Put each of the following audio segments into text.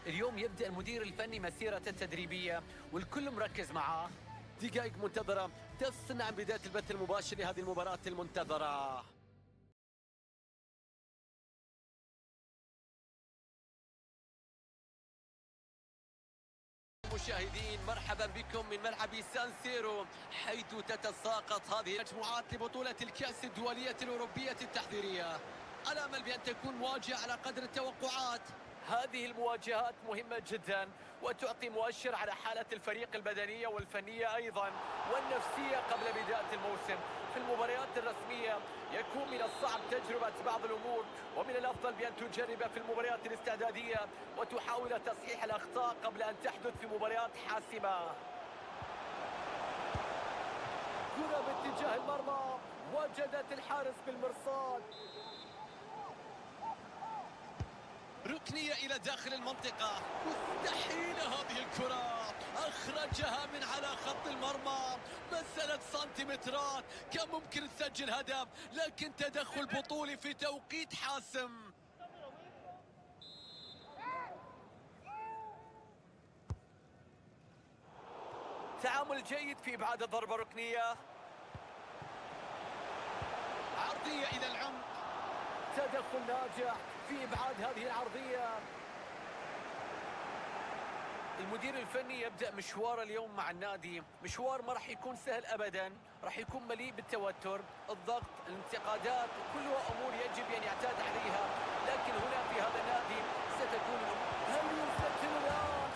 اليوم يبدأ المدير الفني مسيرته التدريبية والكل مركز معاه. دقائق منتظرة تفصلنا عن بداية البث المباشر لهذه المباراة المنتظرة. مشاهدين، مرحبا بكم من ملعب سان سيرو، حيث تتساقط هذه المجموعات لبطولة الكأس الدولية الأوروبية التحضيرية، على أمل بأن تكون مواجهة على قدر التوقعات. هذه المواجهات مهمة جدا وتعطي مؤشر على حالة الفريق البدنية والفنية أيضا والنفسية قبل بداية الموسم. في المباريات الرسمية يكون من الصعب تجربة بعض الأمور، ومن الأفضل بأن تجرب في المباريات الاستعدادية وتحاول تصحيح الأخطاء قبل أن تحدث في مباريات حاسمة. كرة باتجاه المرمى، وجدت الحارس بالمرصاد. ركنية إلى داخل المنطقة، مستحيلة هذه الكرة، أخرجها من على خط المرمى، مسألة سنتيمترات، كان ممكن تسجل هدف، لكن تدخل بطولي في توقيت حاسم. تعامل جيد في إبعاد الضربة الركنية، عرضية إلى العمق، تدخل ناجح في إبعاد هذه العرضية. المدير الفني يبدأ مشوار اليوم مع النادي، مشوار ما راح يكون سهل أبدا، راح يكون مليء بالتوتر، الضغط، الانتقادات، كلها أمور يجب أن يعتاد عليها، لكن هنا في هذا النادي ستكون هل يسجل الآن؟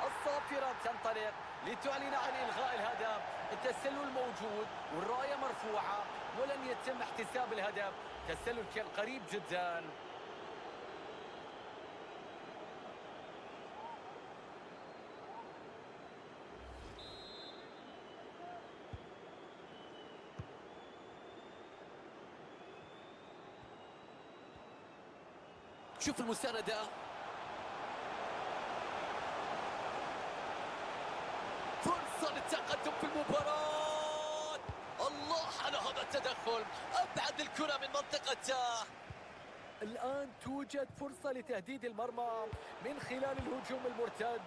الصافرة تنطلق لتعلن عن إلغاء الهدف، التسلل موجود والراية مرفوعة ولن يتم احتساب الهدف، تسلل كان قريب جدا. شوف المساندة، فرصة للتقدم في المباراة. الله على هذا التدخل، أبعد الكرة من منطقته. الآن توجد فرصة لتهديد المرمى من خلال الهجوم المرتد.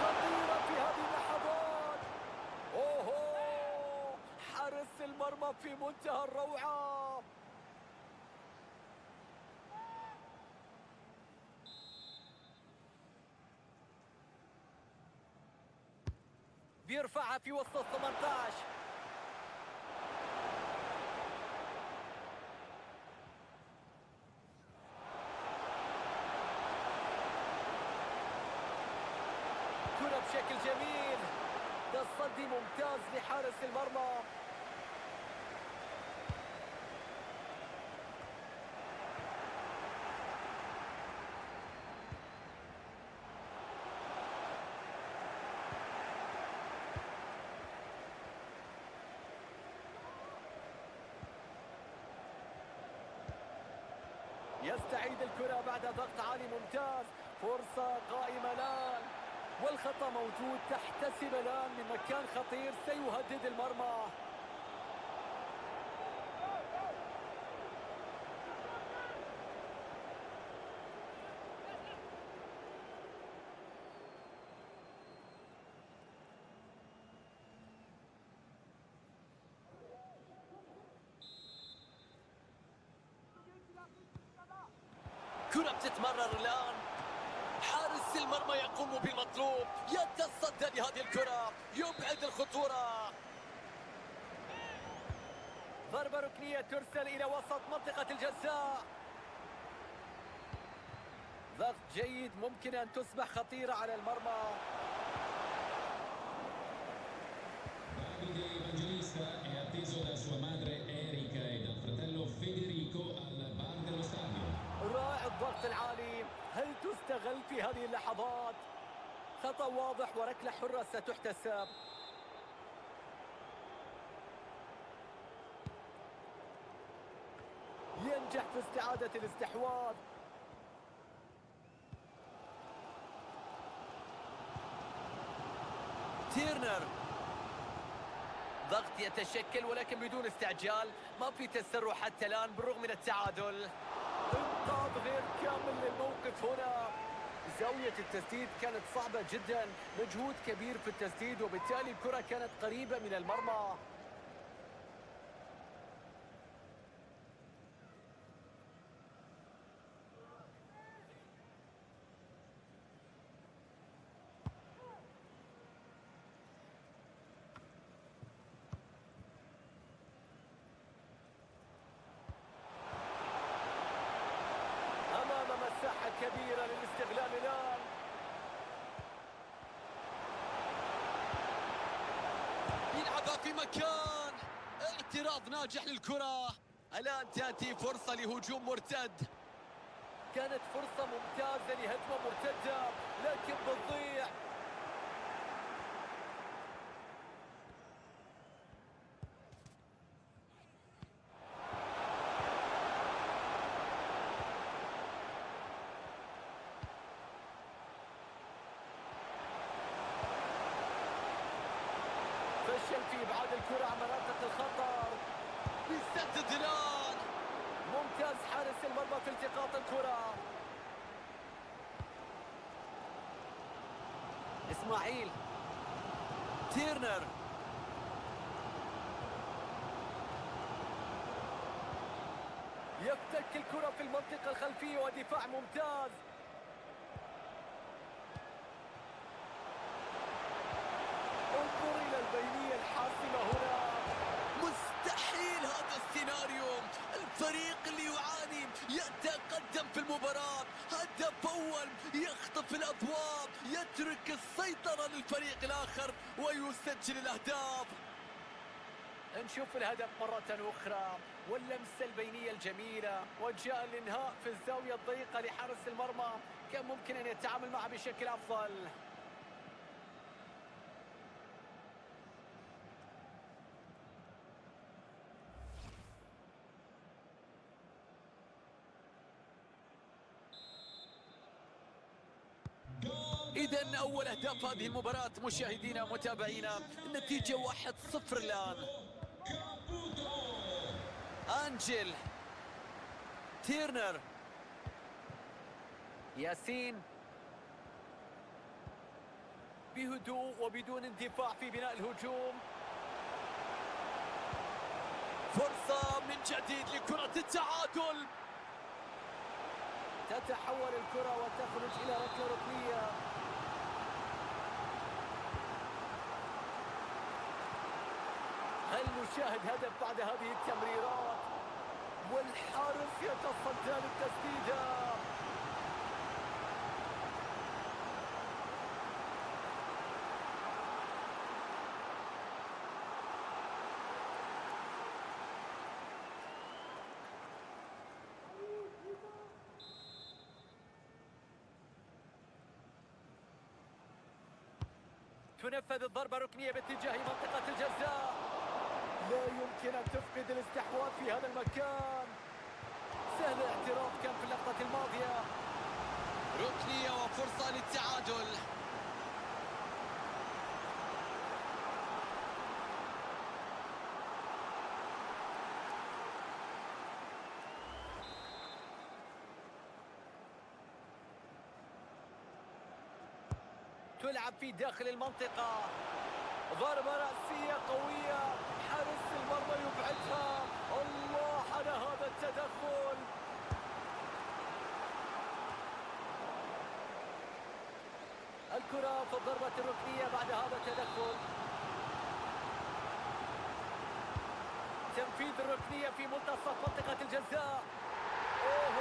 خطيرة في هذه اللحظات. أوهو، حارس المرمى في منتهى الروعة. بيرفعها في وسط ال 18. كرة بشكل جميل، تصدي ممتاز لحارس المرمى. يستعيد الكرة بعد ضغط عالي ممتاز، فرصة قائمة الآن والخطأ موجود، تحتسب الآن من مكان خطير سيهدد المرمى. كرة بتتمرر الآن، حارس المرمى يقوم بالمطلوب، يتصدى لهذه الكرة، يبعد الخطورة. ضربة ركنية ترسل إلى وسط منطقة الجزاء. ضغط جيد، ممكن أن تصبح خطيرة على المرمى. Davide Evangelista è atteso da sua madre Erika e dal fratello Federico al bar dello stadio. رائع الضغط العالي، هل تستغل في هذه اللحظات؟ خطأ واضح وركلة حرة ستحتسب. ينجح في استعادة الاستحواذ. تيرنر، ضغط يتشكل ولكن بدون استعجال، ما في تسرع حتى الآن بالرغم من التعادل. إنقاذ غير كامل للموقف هنا. زاوية التسديد كانت صعبة جدا، مجهود كبير في التسديد وبالتالي الكرة كانت قريبة من المرمى. أمام مساحة كبيرة للاستغلال الآن. يلعبها في مكان، اعتراض ناجح للكرة. الآن تأتي فرصة لهجوم مرتد. كانت فرصة ممتازة لهجمة مرتدة لكن بتضيع. فشل في إبعاد الكرة عن مناطق الخطر. بيسدد الآن. ممتاز حارس المرمى في التقاط الكرة. إسماعيل تيرنر. يفتك الكرة في المنطقة الخلفية ودفاع ممتاز. انظر إلى البينية الحاسمة هنا. مستحيل هذا السيناريو. الفريق اللي يعاني يتقدم في المباراة. هدف أول يخطف الأبواب، يترك السيطرة للفريق الآخر ويسجل الأهداف. نشوف الهدف مرة أخرى واللمسة البينية الجميلة، وجاء الإنهاء في الزاوية الضيقة لحارس المرمى. كان ممكن أن يتعامل معه بشكل أفضل. إذن أول أهداف هذه المباراة مشاهدينا ومتابعينا، النتيجة 1-0 الآن. أنجل تيرنر، ياسين بهدوء وبدون اندفاع في بناء الهجوم. فرصة من جديد لكرة التعادل. تتحول الكرة وتخرج إلى ركلة ركنية. هل نشاهد هدف بعد هذه التمريرات؟ والحارس يتصدى للتسديدة. تنفذ الضربة ركنية باتجاه منطقة الجزاء. لا يمكن أن تفقد الاستحواذ في هذا المكان. سهل الاعتراض كان في اللقطة الماضية. ركنية وفرصة للتعادل. تلعب في داخل المنطقة. ضربة رأسية قوية، حارس المرمى يبعدها. الله على هذا التدخل. الكرة في الضربة الركنية بعد هذا التدخل. تنفيذ الركنية في منتصف منطقة الجزاء. اوه،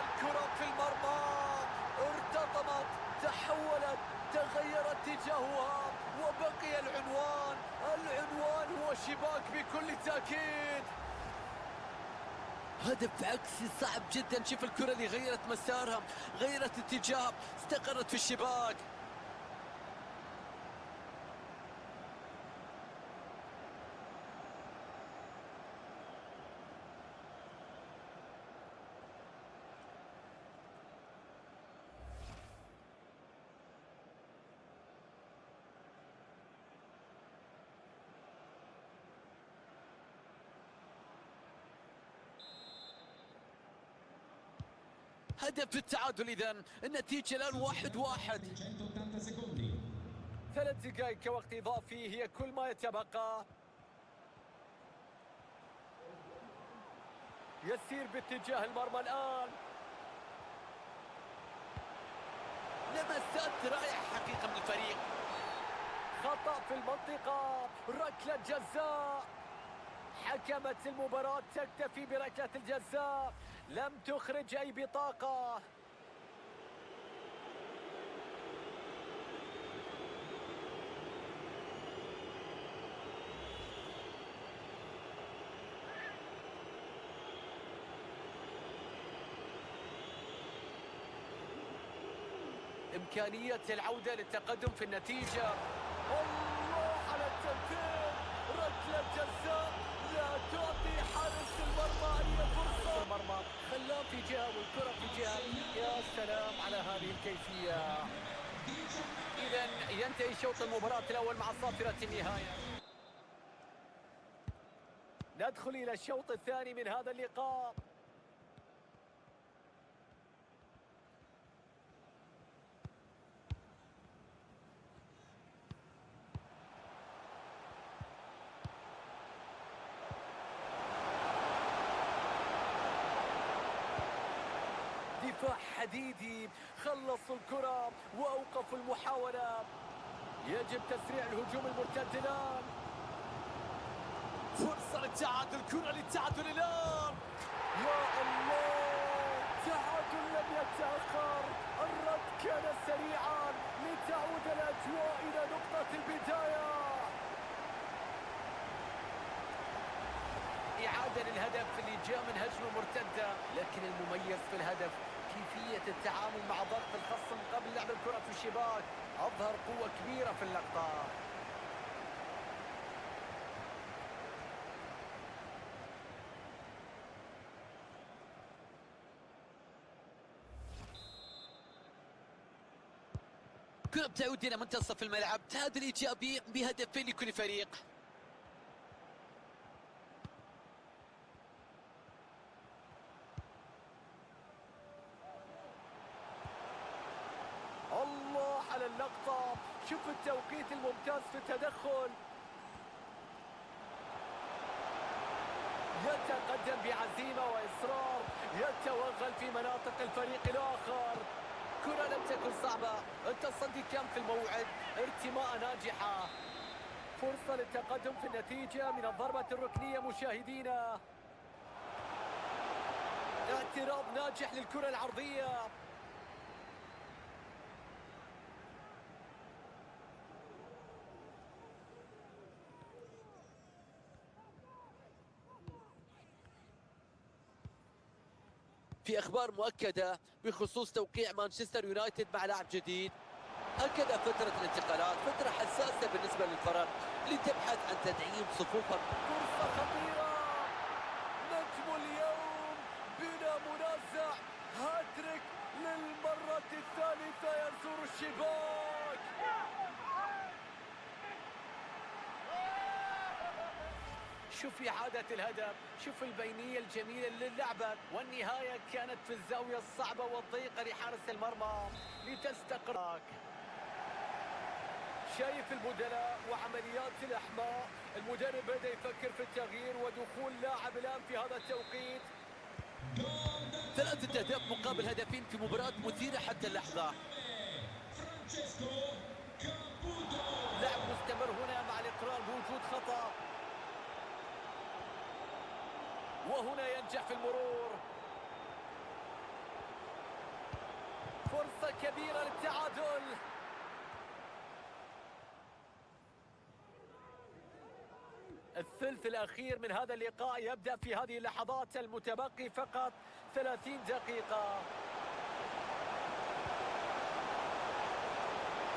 الكرة في المرمى ارتطمت، تحولت، تغير اتجاهها وبقي العنوان. العنوان هو الشباك بكل تأكيد. هدف عكسي صعب جدا. شوف الكرة اللي غيرت مسارها، غيرت اتجاهها، استقرت في الشباك. هدف التعادل. إذن النتيجة الآن 1-1. 180 secondi. 3 دقائق كوقت إضافي هي كل ما يتبقى. يسير باتجاه المرمى الآن. لمسات رائعة حقيقة من الفريق. خطأ في المنطقة، ركلة جزاء. حكمت المباراة تكتفي بركلة الجزاء، لم تخرج أي بطاقة. إمكانية العودة للتقدم في النتيجة. الله على التمثيل، ركلة جزاء لا تعطي حارس المرمى أي فرصة. المرمى خلاه في جهة والكرة في جهة. يا سلام على هذه الكيفية. إذن ينتهي شوط المباراة الأول مع صافرة النهاية. ندخل إلى الشوط الثاني من هذا اللقاء. دفاع حديدي، خلصوا الكرة وأوقفوا المحاولة. يجب تسريع الهجوم المرتد الآن. فرصة للتعادل، كرة للتعادل الآن. يا الله، تعادل لم يتأخر، الرد كان سريعا لتعود الأجواء إلى نقطة البداية. إعادة للهدف اللي جاء من هجمة مرتدة، لكن المميز في الهدف كيفية التعامل مع ضغط الخصم قبل لعب الكرة في الشباك. أظهر قوة كبيرة في اللقطة. كرة تعود إلى منتصف الملعب، تعادل إيجابي بهدفين لكل فريق. الله على اللقطة، شوف التوقيت الممتاز في التدخل. يتقدم بعزيمة وإصرار، يتوغل في مناطق الفريق الآخر. كرة لم تكن صعبة، التصدي كان في الموعد، ارتماء ناجحة. فرصة للتقدم في النتيجة من الضربة الركنية مشاهدينا. اعتراض ناجح للكرة العرضية. في أخبار مؤكدة بخصوص توقيع مانشستر يونايتد مع لاعب جديد. هكذا فترة الانتقالات فترة حساسة بالنسبة للفرق لتبحث عن تدعيم صفوفها. فرصة خطيرة، نجم اليوم بلا منازع، هاتريك للمرة الثالثة يزور الشباك. شوف إعادة الهدف، شوف البينية الجميلة للعبة، والنهاية كانت في الزاوية الصعبة والضيقة لحارس المرمى لتستقر. شايف البدلاء وعمليات الإحماء، المدرب بدأ يفكر في التغيير ودخول لاعب الآن في هذا التوقيت. 3 أهداف مقابل هدفين في مباراة مثيرة حتى اللحظة. لعب مستمر هنا مع الإقرار بوجود خطأ، وهنا ينجح في المرور. فرصة كبيرة للتعادل. الثلث الأخير من هذا اللقاء يبدأ في هذه اللحظات، المتبقي فقط 30 دقيقة.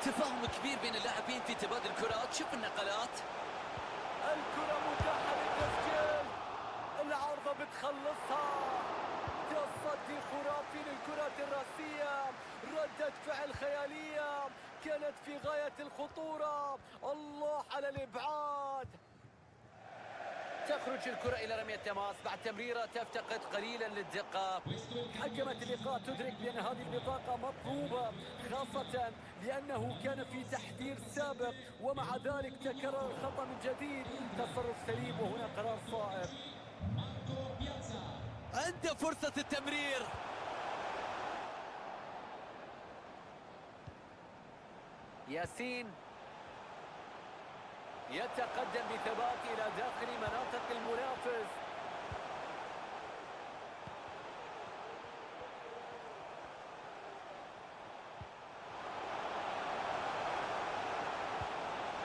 تفاهم كبير بين اللاعبين في تبادل الكرات. شوف النقلات، الكرة متاحة للتسجيل، العارضة بتخلصها. تصدي خرافي للكرات الراسية، ردة فعل خيالية كانت في غاية الخطورة. الله على الإبعاد. تخرج الكرة إلى رمية تماس بعد تمريرة تفتقد قليلا للدقة. حكمت اللقاء تدرك بأن هذه البطاقة مطلوبة، خاصة لأنه كان في تحذير سابق ومع ذلك تكرر الخطأ من جديد. تصرف سليم وهنا قرار صائب. عنده فرصة التمرير. ياسين يتقدم بثبات إلى داخل مناطق المنافس.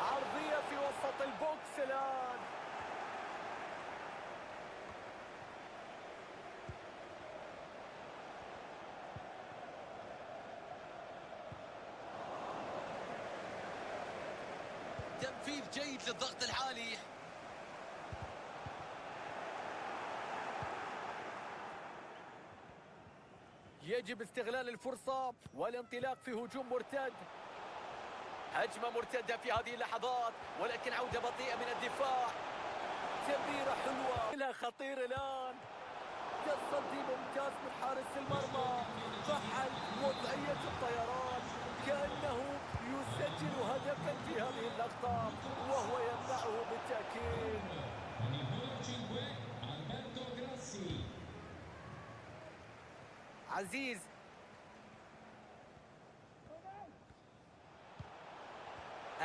عرضية في وسط البوكس الآن. تنفيذ جيد للضغط العالي. يجب استغلال الفرصة والانطلاق في هجوم مرتد. هجمة مرتدة في هذه اللحظات ولكن عودة بطيئة من الدفاع. تمريرة حلوة لها خطير الآن. تصدي ممتاز من حارس المرمى. فحل وضعية الطيران كأنه يسجل هدفا في هذه اللقطة وهو يمنعه بالتأكيد. عزيز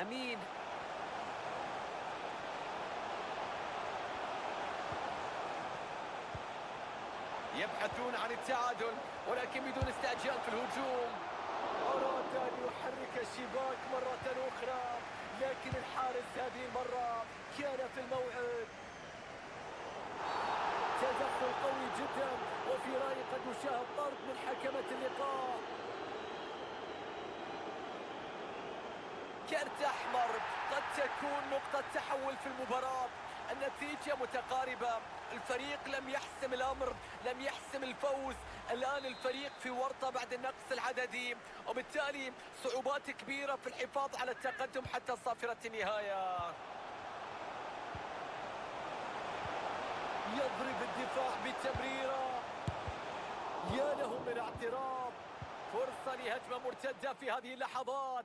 أمين يبحثون عن التعادل ولكن بدون استعجال في الهجوم. أراد أن يحرك الشباك مرة أخرى لكن الحارس هذه المرة كان في الموعد. تدخل قوي جدا وفي رأيي قد نشاهد طرد من حكمة اللقاء. كارت أحمر قد تكون نقطة تحول في المباراة. النتيجة متقاربة، الفريق لم يحسم الأمر، لم يحسم الفوز. الآن الفريق في ورطة بعد النقص العددي وبالتالي صعوبات كبيرة في الحفاظ على التقدم حتى صافرة النهاية. يضرب الدفاع بالتمريرة. يا له من اعتراض. فرصة لهجمة مرتدة في هذه اللحظات.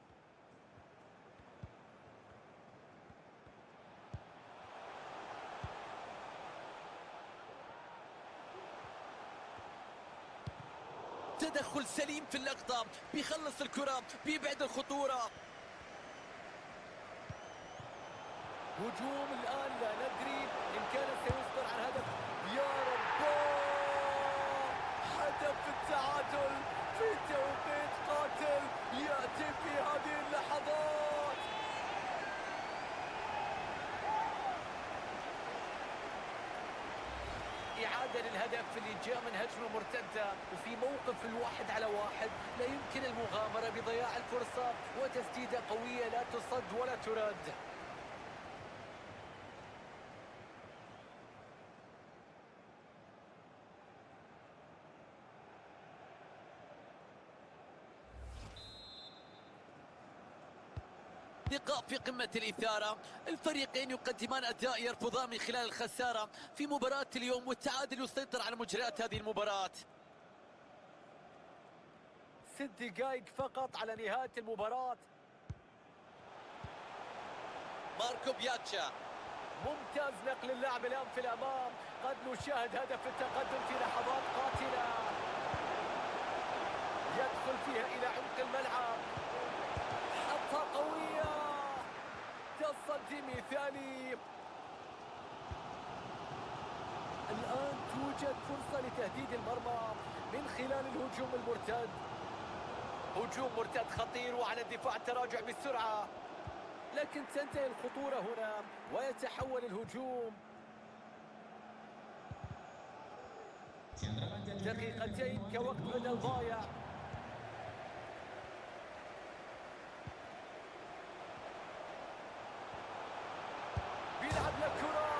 تدخل سليم في اللقطة، بيخلص الكرة، بيبعد الخطورة. هجوم الآن لا ندري إن كان سيصدر عن هدف. يا رب، هدف التعادل في توقيت قاتل يأتي في هذه اللحظات. إعادة للهدف اللي جاء من هجمة مرتدة وفي موقف الواحد على واحد. لا يمكن المغامرة بضياع الفرصة وتسديدة قوية لا تصد ولا ترد. لقاء في قمة الإثارة، الفريقين يقدمان أداء يرفضان من خلال الخسارة في مباراة اليوم والتعادل يسيطر على مجريات هذه المباراة. 6 دقائق فقط على نهاية المباراة. ماركو بياتشا ممتاز نقل اللاعب الآن في الأمام. قد نشاهد هدف التقدم في لحظات قاتلة. يدخل فيها إلى عمق الملعب. حطها قوية. تصدي مثالي. الآن توجد فرصة لتهديد المرمى من خلال الهجوم المرتد. هجوم مرتد خطير وعلى الدفاع التراجع بالسرعة لكن تنتهي الخطورة هنا ويتحول الهجوم. دقيقتين كوقت بدل ضايع. بيلعب للكرة.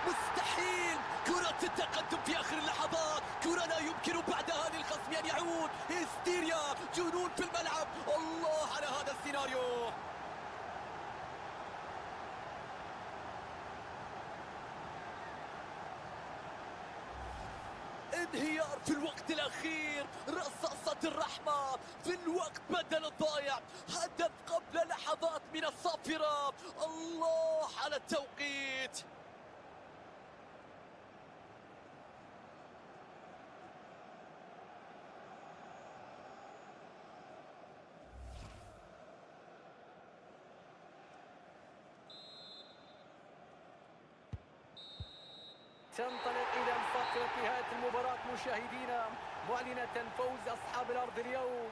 مستحيل كرة التقدم في آخر اللحظات. كرة لا يمكن بعدها للخصم أن يعود. هستيريا جنون في الملعب. الله على هذا السيناريو. انهيار في الوقت الأخير، رصاصة الرحمة في الوقت بدل الضايع، هدف قبل لحظات من الصافرة. الله على التوقيت. تنطلق إلى فترة نهاية المباراة مشاهدينا، معلنة فوز أصحاب الأرض اليوم.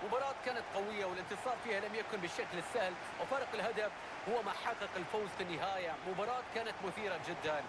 مباراة كانت قوية والانتصار فيها لم يكن بالشكل السهل، وفارق الهدف هو ما حقق الفوز في النهاية. مباراة كانت مثيرة جدا،